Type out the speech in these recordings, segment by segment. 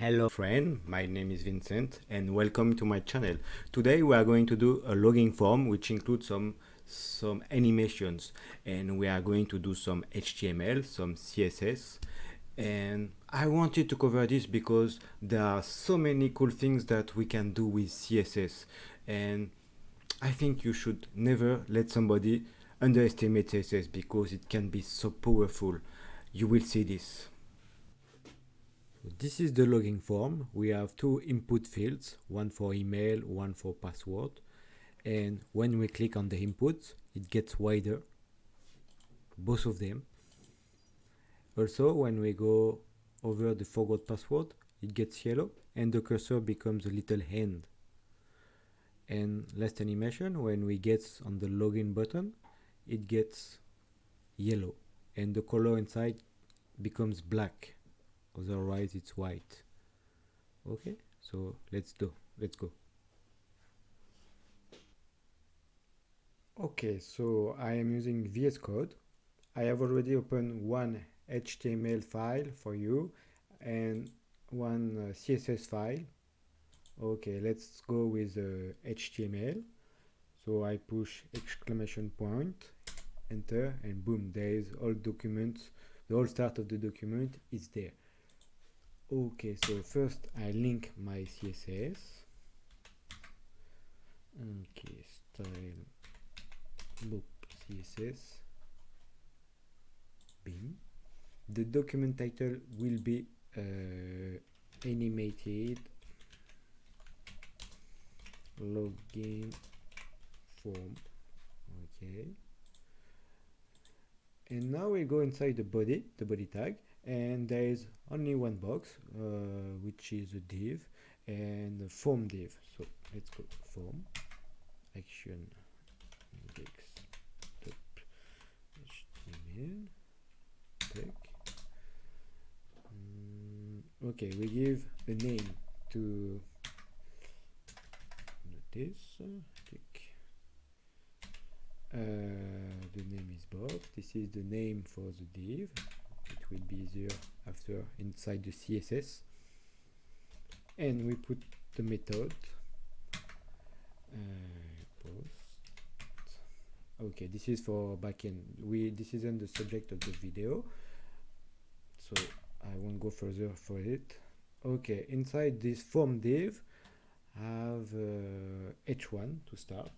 Hello friend, my name is Vincent and welcome to my channel. Today we are going to do a logging form which includes some animations, and we are going to do some HTML, some CSS, and I wanted to cover this because there are so many cool things that we can do with CSS, and I think you should never let somebody underestimate CSS because it can be so powerful. You will see this. This is the login form. We have two input fields, one for email, one for password. And when we click on the inputs, it gets wider, both of them. Also, when we go over the forgot password, it gets yellow and the cursor becomes a little hand. And last animation, when we get on the login button, it gets yellow and the color inside becomes black. Otherwise, it's white. Okay, so let's go. Okay, so I am using VS Code. I have already opened one HTML file for you and one CSS file. Okay, let's go with HTML. So I push exclamation point, enter, and boom, there is all documents. The whole start of the document is there. Okay, so first I link my CSS. Okay, style loop CSS. Bim. The document title will be animated login form. Okay, and now we go inside the body tag, and there is only one box which is a div and a form div. So let's go form action index HTML tag. Okay, we give a name to this. The name is Bob. This is the name for the div. It will be easier after inside the CSS. And we put the method post. Okay, this is for backend. This isn't the subject of the video, so I won't go further for it. Okay, inside this form div, have h1 to start.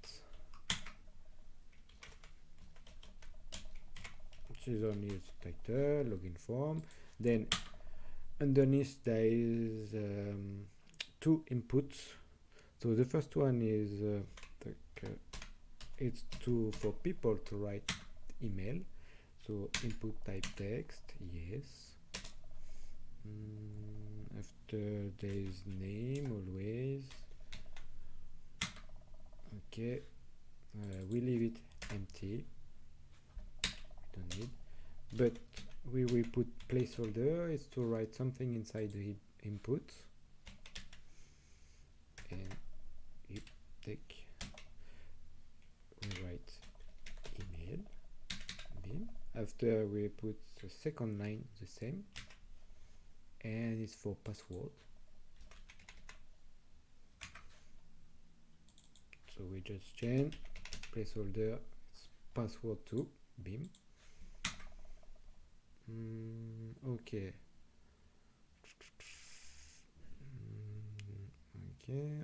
This is only its title, login form. Then underneath there is two inputs. So the first one is it's for people to write email. So input type text, yes. After there is name always. Okay, we leave it empty. We don't need, but we will put placeholder. It's to write something inside the input, and you take. We write email. Bin. After we put the second line the same, and it's for password. So we just change placeholder. It's password to bim. Okay.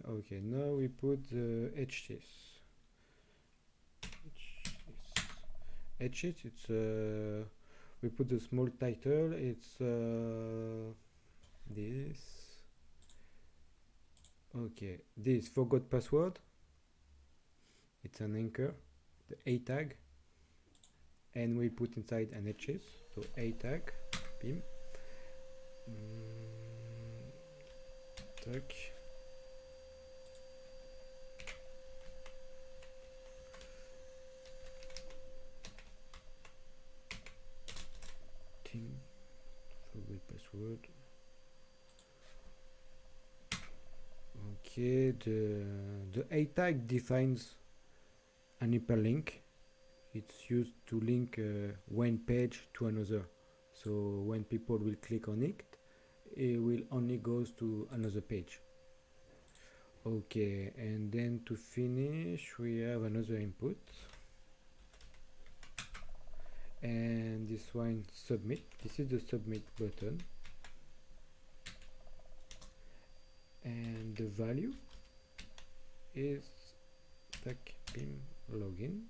Okay. Now we put the HTS. It's we put the small title. It's this. Okay, this forgot password. It's an anchor, the a tag, and we put inside an HS. So a tag, bim. Tag. Forgot password. Okay, the a tag defines an hyperlink. It's used to link one page to another. So when people will click on it, it will only goes to another page. Okay, and then to finish we have another input, and this one submit. This is the submit button, and the value is tag pim login.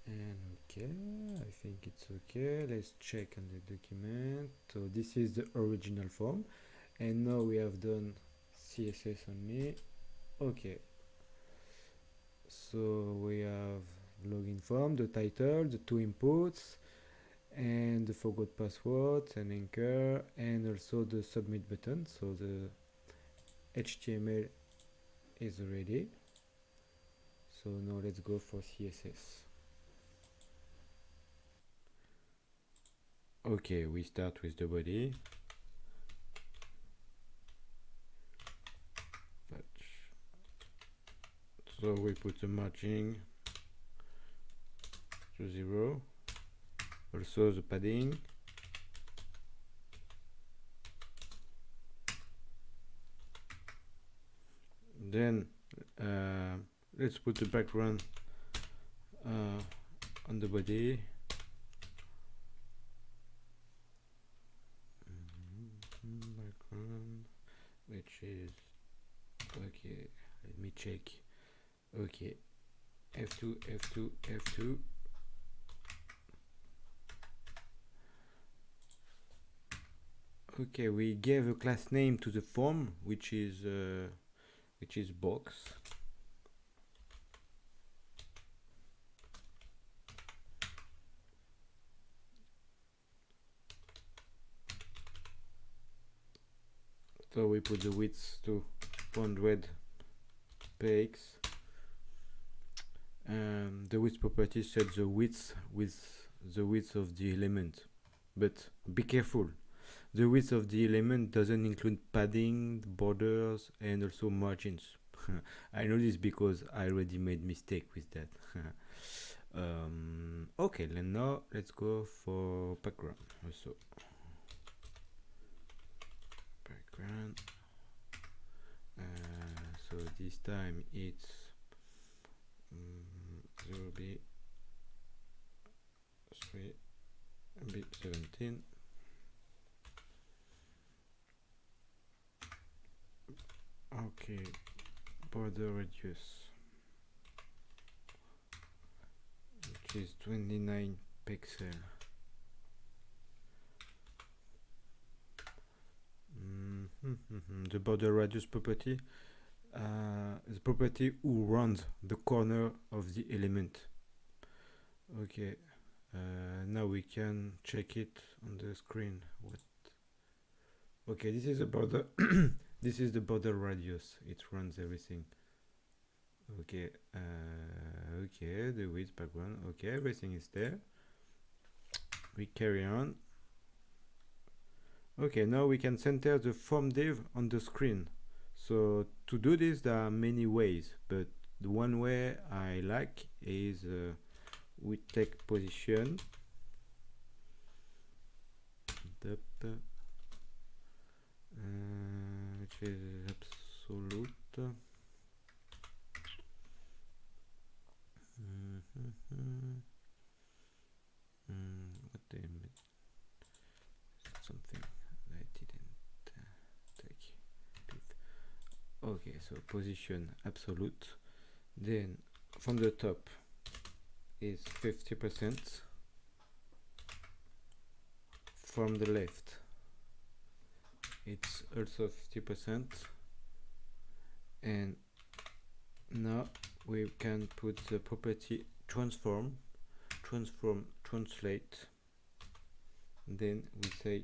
And okay, I think it's okay. Let's check on the document. So this is the original form, and now we have done CSS only. Okay, so we have login form, the title, the two inputs, and the forgot password and anchor, and also the submit button. So the HTML is ready. So now let's go for CSS. Okay, we start with the body. So we put the margin to 0, also the padding, then let's put the background on the body. Background, which is okay. Let me check. Okay, F2, F2, F2. Okay, we gave a class name to the form, which is box. So we put the width to 100 px. The width property sets the width with the width of the element, but be careful, the width of the element doesn't include padding, borders, and also margins. I know this because I already made mistake with that. Okay, then now let's go for background also. Background. So this time it's 0b 3 b 17. Okay, border radius, which is 29 pixel. The border radius property, the property who runs the corner of the element. Okay, now we can check it on the screen. What? Okay, this is the border. This is the border radius. It runs everything. Okay, okay, the width, background. Okay, everything is there. We carry on. Okay, now we can center the form div on the screen. So to do this, there are many ways, but the one way I like is we take position, which is absolute. What do you mean? Something I didn't take. Okay, so position absolute. Then from the top is 50%. From the left it's also 50%, and now we can put the property transform, translate, then we say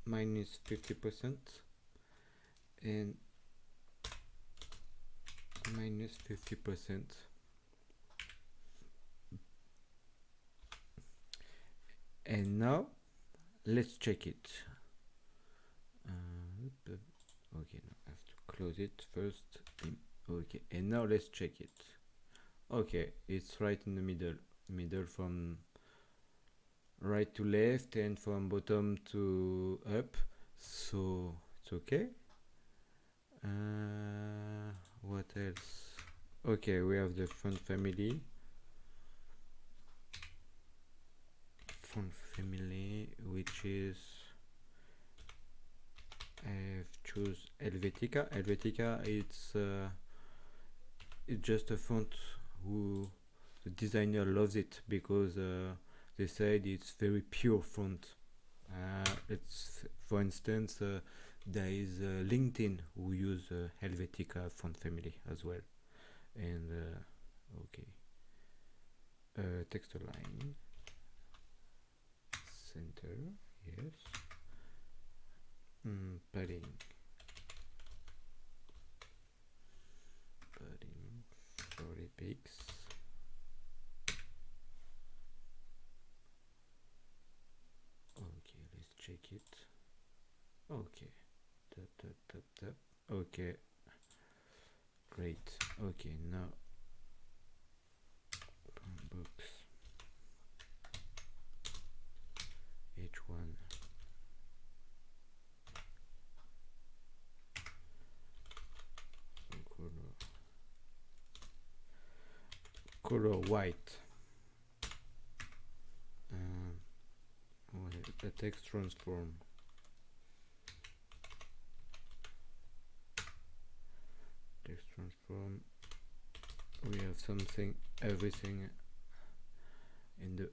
minus 50% and minus 50%. And now let's check it. Okay, now I have to close it first. Okay, and now let's check it. Okay, it's right in the middle from right to left and from bottom to up, so it's okay. What else? Okay, we have the font family. Which is, I've choose Helvetica. Helvetica, it's just a font who the designer loves it because they said it's very pure font. It's, for instance, there is LinkedIn who use Helvetica font family as well. And okay, text align, center, yes. Padding 40 pics. Okay, let's check it. Okay, tap. Okay, great. Okay, now books H1 color white. The text transform. Text transform. We have everything in the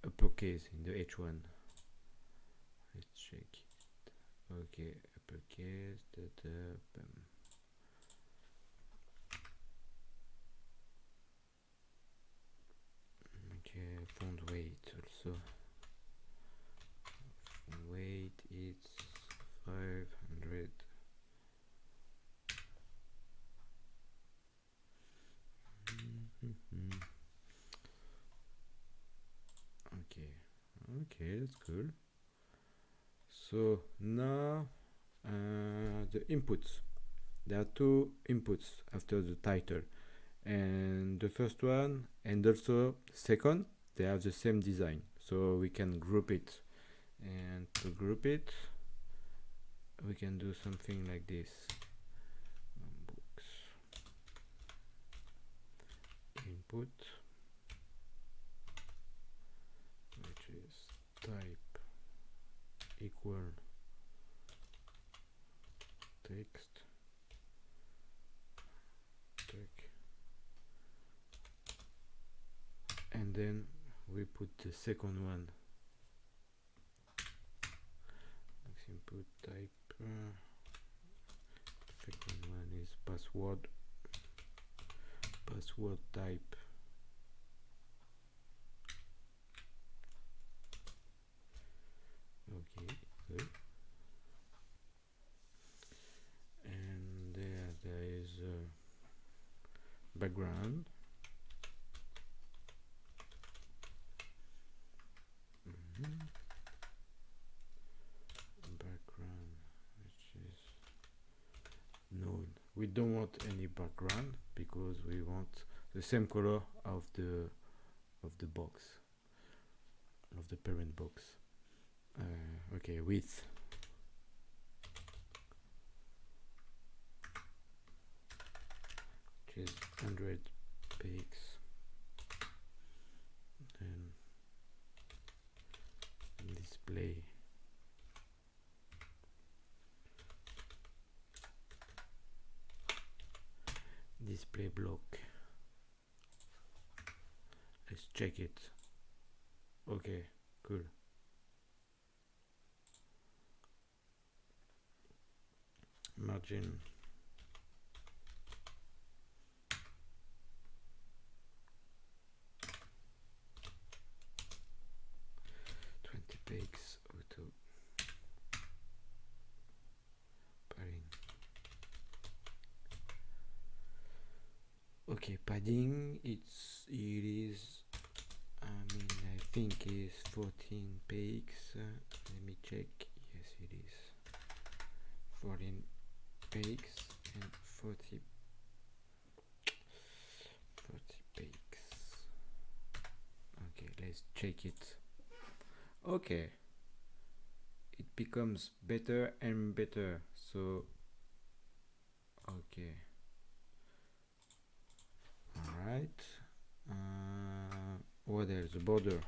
uppercase in the H1. Let's check it. Okay, uppercase. Okay, font weight also. Font weight it's 500. Okay, that's cool. So now the inputs. There are two inputs after the title, and the first one and also second, they have the same design, so we can group it. And to group it, we can do something like this. Books input, which is type equal text tag, and then we put the second one. Next input type. Second one is password type. Okay, good. And there is a background. Background, which is known. We don't want any background because we want the same color of the box, of the parent box. Okay, width. Which is 100 pics. And display block. Let's check it. Okay, cool. Margin 20 pics. Auto padding. Okay, padding it is, I think is 14 pics. Let me check. Yes, it is 14 pics and 40 pics. let's check it. Okay, it becomes better and better. So okay, all right. What else? The border.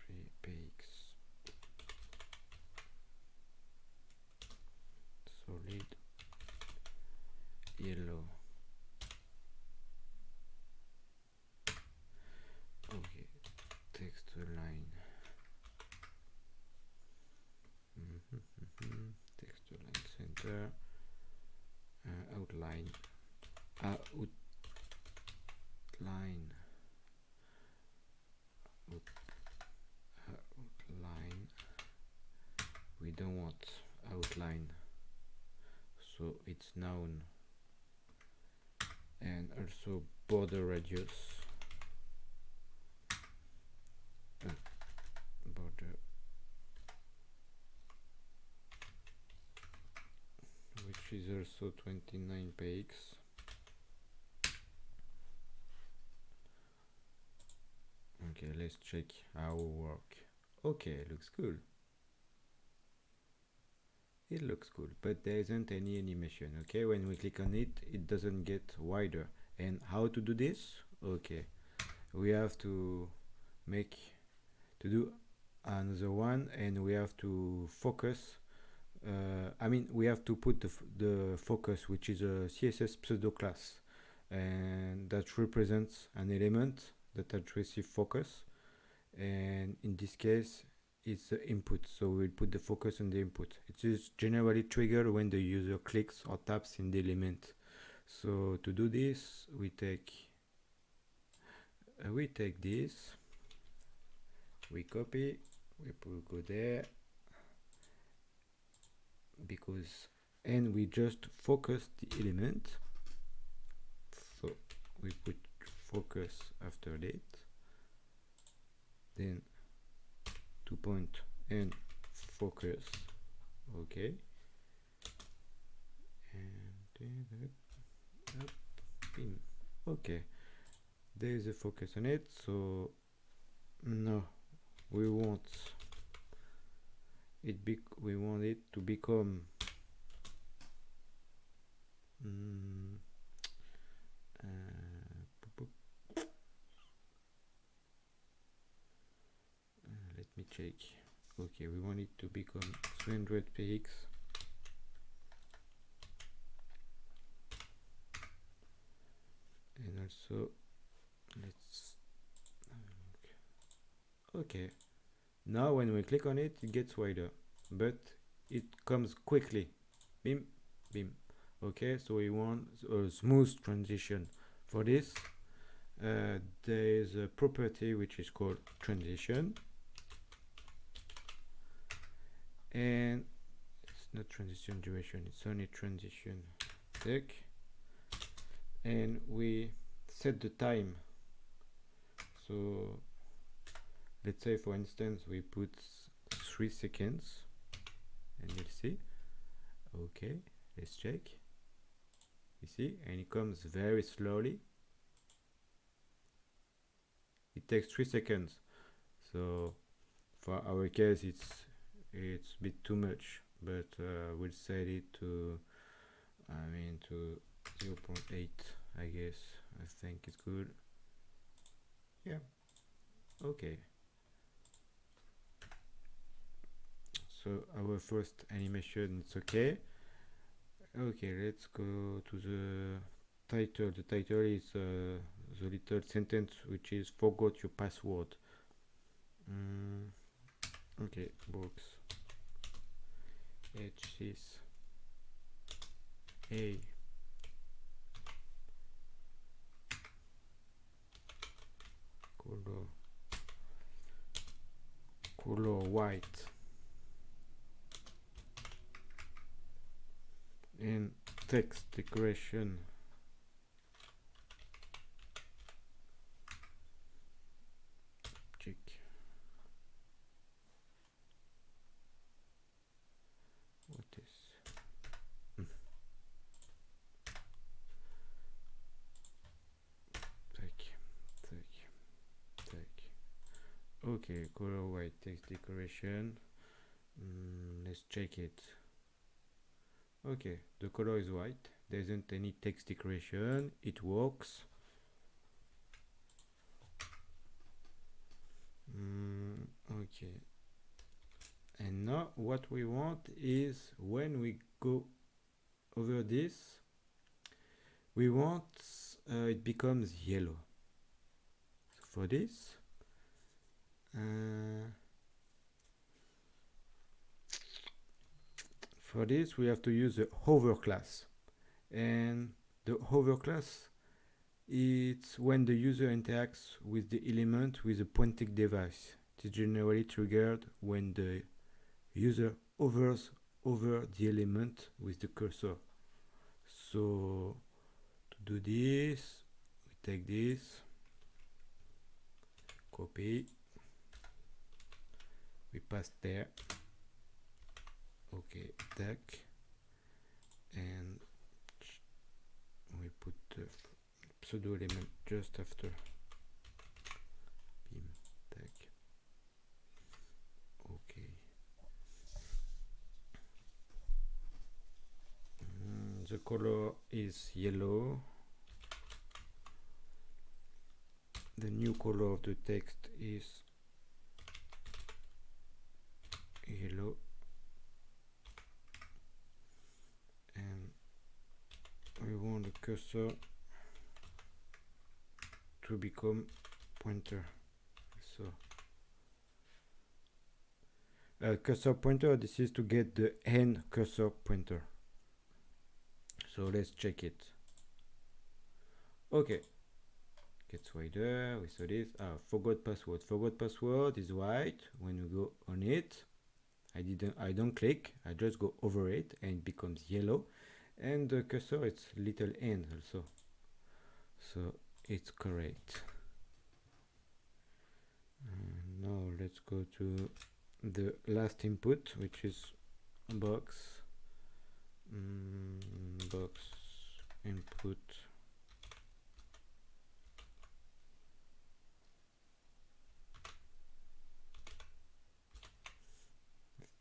3 px solid yellow. Okay, text align. Text align center. Outline. Outline. Outline. We don't want outline, so it's noun. And also border radius. Border, which is also 29 px. Okay, let's check how it work. Okay, looks cool. It looks cool, but there isn't any animation. Okay, when we click on it, it doesn't get wider. And how to do this? Okay, we have to do another one, and we have to focus. We have to put the focus, which is a CSS pseudo class, and that represents an element that has received focus. And in this case, it's the input, so we'll put the focus on the input. It is generally triggered when the user clicks or taps in the element. So to do this, we take this, we copy, we go there, and we just focus the element. So we put focus after that, then 2 point and focus. Okay, and up, pin. Okay, there is a focus on it. So no, we want it to become let me check. Okay, we want it to become 300 px. And also let's okay, now when we click on it, it gets wider, but it comes quickly. Bim, bim. Okay, so we want a smooth transition. For this, there is a property which is called transition, and it's not transition duration, it's only transition sec, and we set the time. So let's say, for instance, we put 3 seconds, and you'll see. Okay, let's check. You see, and it comes very slowly. It takes 3 seconds. So for our case, it's a bit too much, but we'll set it to 0.8, I guess. I think it's good. Yeah. Okay. So our first animation, it's okay. Okay, let's go to the title. The title is the little sentence which is "forgot your password." Okay, box H6 A color white, and text decoration check. What is Okay, color white text decoration. Let's check it. Okay, the color is white. There isn't any text decoration. It works. Okay. And now what we want is when we go over this, we want it becomes yellow. So for this, we have to use the hover class, and the hover class, it's when the user interacts with the element with a pointing device. It is generally triggered when the user hovers over the element with the cursor. So to do this, we take this, copy, we paste there, okay, tag, and we put the pseudo element just after beam tag. Okay. The color is yellow. The new color of the text is yellow, and we want the cursor to become pointer. So cursor pointer, this is to get the end cursor pointer. So let's check it. Okay, gets wider. We saw this. Forgot password. Forgot password is white. When we go on it, I don't click, I just go over it and it becomes yellow, and the cursor it's little end also, so it's correct. Now let's go to the last input, which is box. Box input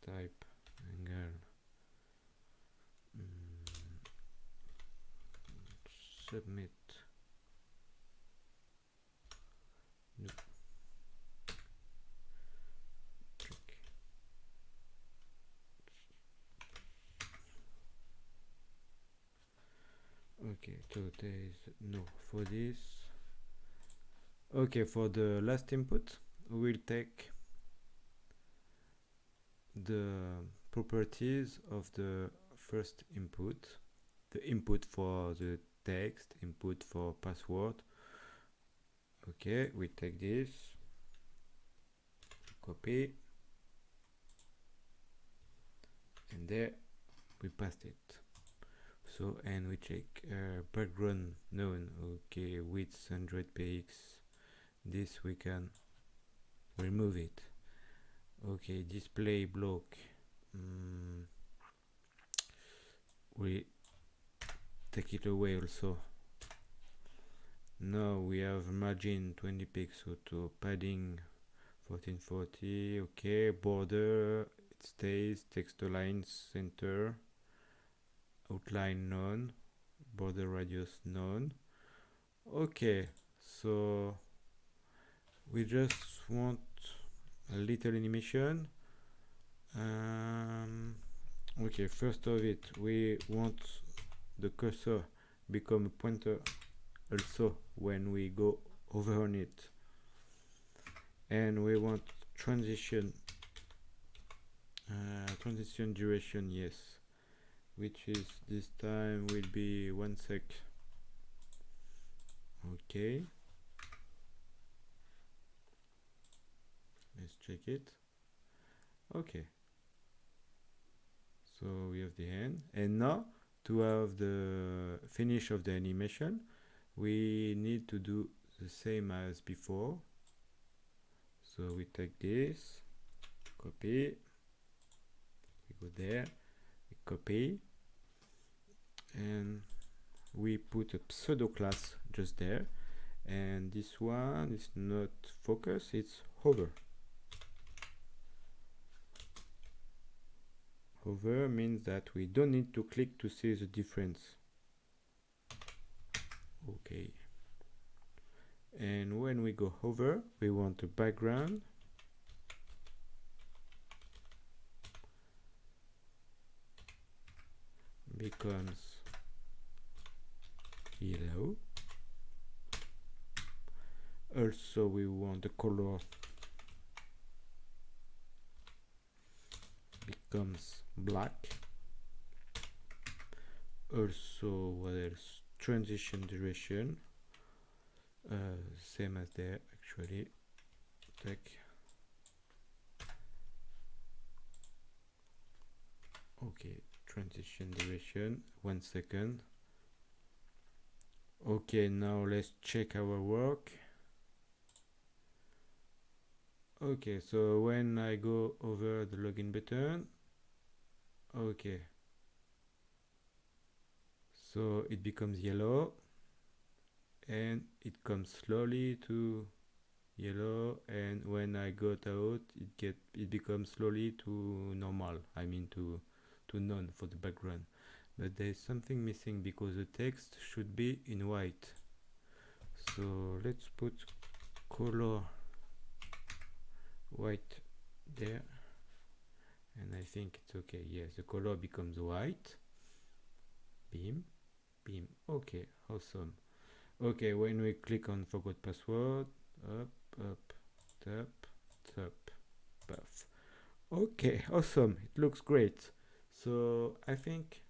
type angle submit. No. Click. Okay, so there is no for this. Okay, for the last input we'll take the properties of the first input, the input for the text, input for password. Okay, we take this, copy, and there we paste it. So, and we check background known. Okay, width 100 px. This we can remove it. Okay, display block. We take it away also. Now we have margin 20 pixels to padding 1440. Okay, border it stays, text align center, outline none, border radius none. Okay, so we just want a little animation. Okay, first of it, we want the cursor become a pointer also when we go over on it, and we want transition duration, yes, which is this time will be 1 sec. Okay, let's check it. Okay, so we have the end, and now to have the finish of the animation we need to do the same as before. So we take this, copy, we go there, we copy, and we put a pseudo class just there, and this one is not focus, it's hover. hover means that we don't need to click to see the difference. Okay. And when we go over, we want a background. Becomes yellow. Also, we want the color becomes black. Also, what else? Transition duration, same as there actually. Okay, transition duration, 1 second. Okay, now let's check our work. Okay, so when I go over the login button, okay, so it becomes yellow and it comes slowly to yellow, and when I got out it becomes slowly to normal, I mean to none for the background. But there's something missing because the text should be in white. So let's put color white there, and I think it's okay. Yes, the color becomes white. Beam, beam. Okay, awesome. Okay, when we click on forgot password, up, up, tap, tap, buff. Okay, awesome. It looks great. So I think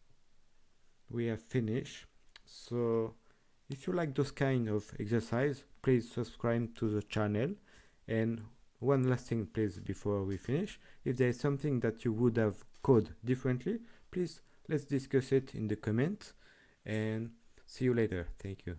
we have finished. So if you like those kind of exercise, please subscribe to the channel. And one last thing, please, before we finish, if there is something that you would have coded differently, please let's discuss it in the comments, and see you later. Thank you.